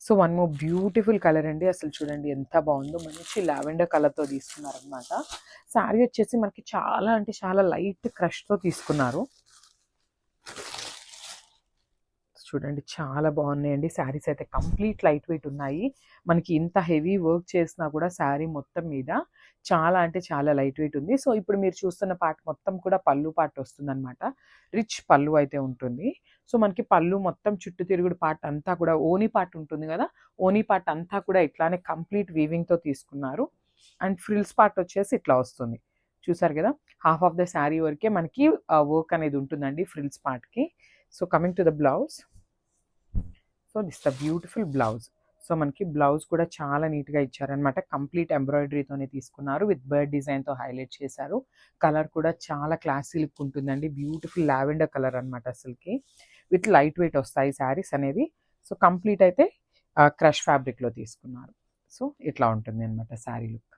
So one more beautiful colour అండి. అసలు చూడండి ఎంత బాగుందో, మంచి లావెండర్ కలర్తో తీసుకున్నారనమాట. శారీ వచ్చేసి మనకి చాలా అంటే చాలా లైట్ క్రష్తో తీసుకున్నారు. చూడండి చాలా బాగున్నాయండి శారీస్ అయితే. కంప్లీట్ లైట్ వెయిట్ ఉన్నాయి. మనకి ఇంత హెవీ వర్క్ చేసినా కూడా శారీ మొత్తం మీద చాలా అంటే చాలా లైట్ వెయిట్ ఉంది. సో ఇప్పుడు మీరు చూస్తున్న పార్ట్ మొత్తం కూడా పళ్ళు పార్ట్ వస్తుందన్నమాట. రిచ్ పళ్ళు అయితే ఉంటుంది. సో మనకి పళ్ళు మొత్తం చుట్టూ తిరుగుడు పార్ట్ అంతా కూడా ఓనీ పార్ట్ ఉంటుంది కదా, ఓనీ పార్ట్ అంతా కూడా ఇట్లానే కంప్లీట్ వీవింగ్తో తీసుకున్నారు. అండ్ ఫ్రిల్స్ పార్ట్ వచ్చేసి ఇట్లా వస్తుంది. చూసారు కదా, హాఫ్ ఆఫ్ ద శారీ వరకే మనకి వర్క్ అనేది ఉంటుందండి ఫ్రిల్స్ పార్ట్కి. So coming to the blouse. So this the beautiful blouse. So మనకి బ్లౌజ్ కూడా చాలా నీట్గా ఇచ్చారనమాట. కంప్లీట్ ఎంబ్రాయిడరీతోనే తీసుకున్నారు, విత్ బర్డ్ డిజైన్తో హైలైట్ చేశారు. కలర్ కూడా చాలా క్లాసీ లుక్ ఉంటుందండి. బ్యూటిఫుల్ లావెండర్ కలర్ అనమాట అసలుకి. విత్ లైట్ వెయిట్ వస్తాయి శారీస్ అనేది. సో కంప్లీట్ అయితే క్రష్ ఫ్యాబ్రిక్లో తీసుకున్నారు. సో ఇట్లా ఉంటుంది అనమాట శారీ లుక్.